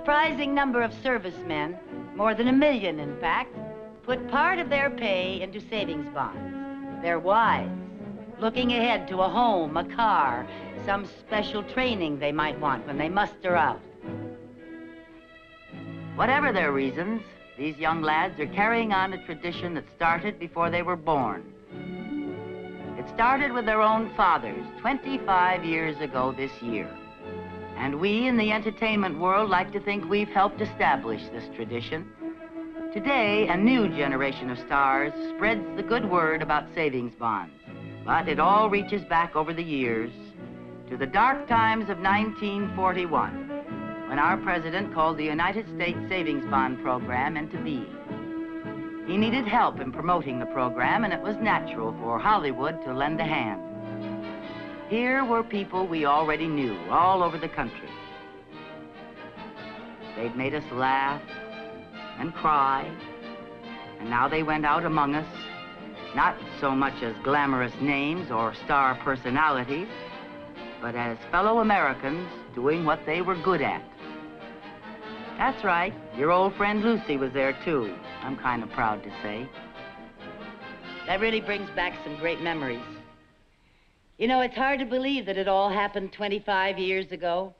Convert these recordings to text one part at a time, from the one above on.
surprising number of servicemen, more than 1 million in fact, put part of their pay into savings bonds. They're wise, looking ahead to a home, a car, some special training they might want when they muster out. Whatever their reasons, these young lads are carrying on a tradition that started before they were born. It started with their own fathers 25 years ago this year. And we in the entertainment world like to think we've helped establish this tradition. Today, a new generation of stars spreads the good word about savings bonds. But it all reaches back over the years to the dark times of 1941, when our president called the United States Savings Bond Program into being. He needed help in promoting the program, and it was natural for Hollywood to lend a hand. Here were people we already knew all over the country. They'd made us laugh and cry, and now they went out among us, not so much as glamorous names or star personalities, but as fellow Americans doing what they were good at. That's right, your old friend Lucy was there too, I'm kind of proud to say. That really brings back some great memories. You know, it's hard to believe that it all happened 25 years ago.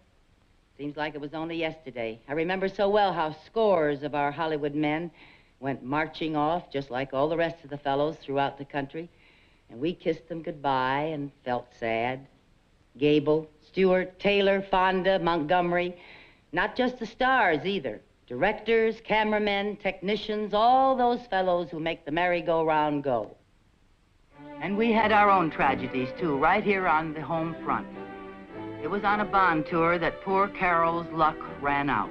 Seems like it was only yesterday. I remember so well how scores of our Hollywood men went marching off, just like all the rest of the fellows throughout the country, and we kissed them goodbye and felt sad. Gable, Stewart, Taylor, Fonda, Montgomery, not just the stars either. Directors, cameramen, technicians, all those fellows who make the merry-go-round go. And we had our own tragedies, too, right here on the home front. It was on a bond tour that poor Carol's luck ran out.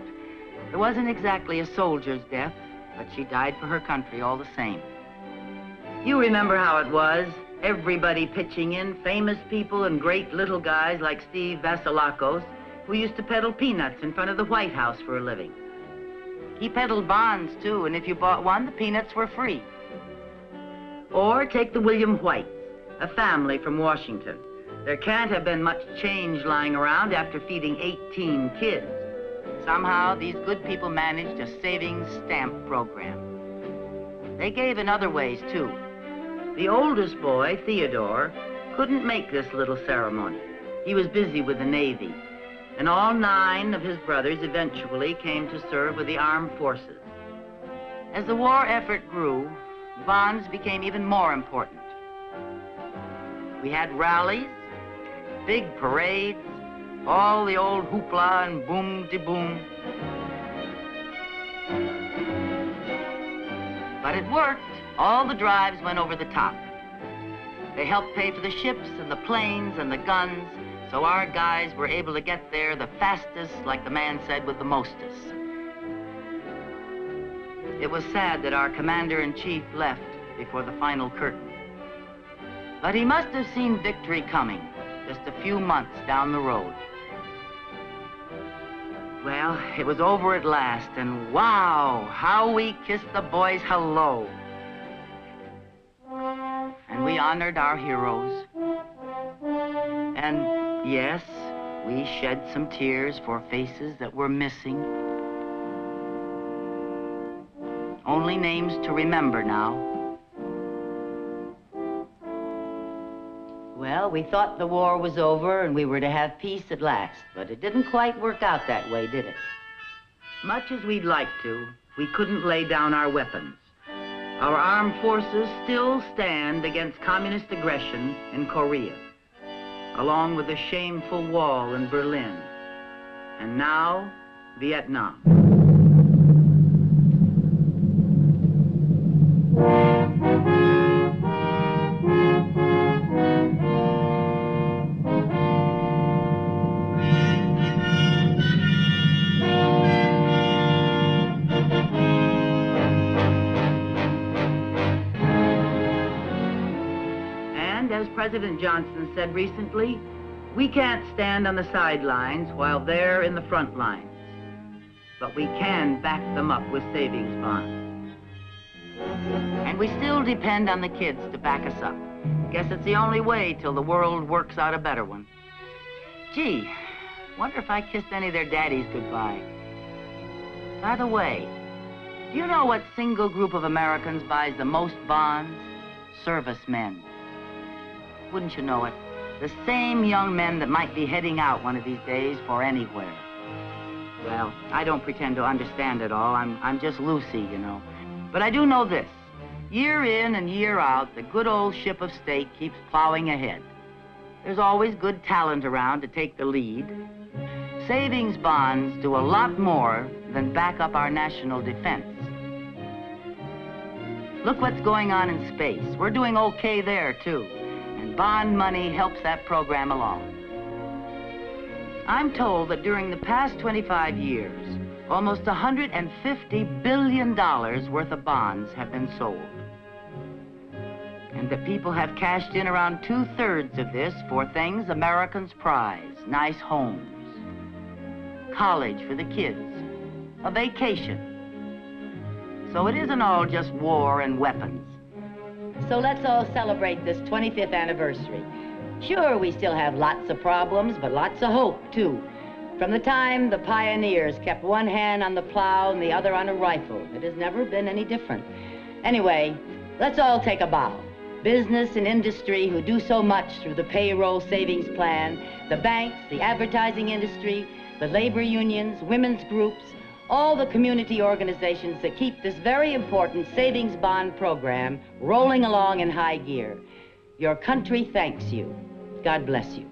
It wasn't exactly a soldier's death, but she died for her country all the same. You remember how it was, everybody pitching in, famous people and great little guys like Steve Vasilakos, who used to peddle peanuts in front of the White House for a living. He peddled bonds, too, and if you bought one, the peanuts were free. Or take the William Whites, a family from Washington. There can't have been much change lying around after feeding 18 kids. Somehow, these good people managed a savings stamp program. They gave in other ways, too. The oldest boy, Theodore, couldn't make this little ceremony. He was busy with the Navy. And all 9 of his brothers eventually came to serve with the armed forces. As the war effort grew, bonds became even more important. We had rallies, big parades, all the old hoopla and boom-de-boom. But it worked. All the drives went over the top. They helped pay for the ships and the planes and the guns, so our guys were able to get there the fastest, like the man said, with the mostest. It was sad that our commander-in-chief left before the final curtain. But he must have seen victory coming just a few months down the road. Well, it was over at last, and wow, how we kissed the boys hello. And we honored our heroes. And yes, we shed some tears for faces that were missing. Only names to remember now. Well, we thought the war was over and we were to have peace at last, but it didn't quite work out that way, did it? Much as we'd like to, we couldn't lay down our weapons. Our armed forces still stand against communist aggression in Korea, along with the shameful wall in Berlin, and now, Vietnam. As President Johnson said recently, we can't stand on the sidelines while they're in the front lines, but we can back them up with savings bonds. And we still depend on the kids to back us up. Guess it's the only way till the world works out a better one. Gee, wonder if I kissed any of their daddies goodbye. By the way, do you know what single group of Americans buys the most bonds? Servicemen. Wouldn't you know it? The same young men that might be heading out one of these days for anywhere. Well, I don't pretend to understand it all. I'm just Lucy, you know. But I do know this. Year in and year out, the good old ship of state keeps plowing ahead. There's always good talent around to take the lead. Savings bonds do a lot more than back up our national defense. Look what's going on in space. We're doing okay there, too. And bond money helps that program along. I'm told that during the past 25 years, almost $150 billion worth of bonds have been sold. And that people have cashed in around 2/3 of this for things Americans prize. Nice homes, college for the kids, a vacation. So it isn't all just war and weapons. So let's all celebrate this 25th anniversary. Sure, we still have lots of problems, but lots of hope, too. From the time the pioneers kept one hand on the plow and the other on a rifle, it has never been any different. Anyway, let's all take a bow. Business and industry who do so much through the payroll savings plan, the banks, the advertising industry, the labor unions, women's groups, all the community organizations that keep this very important savings bond program rolling along in high gear. Your country thanks you. God bless you.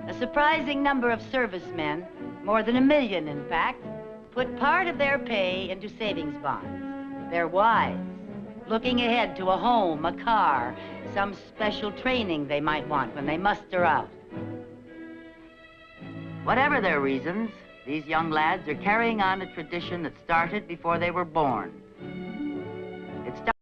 A surprising number of servicemen, more than 1 million in fact, put part of their pay into savings bonds. They're wise, looking ahead to a home, a car, some special training they might want when they muster out. Whatever their reasons, these young lads are carrying on a tradition that started before they were born.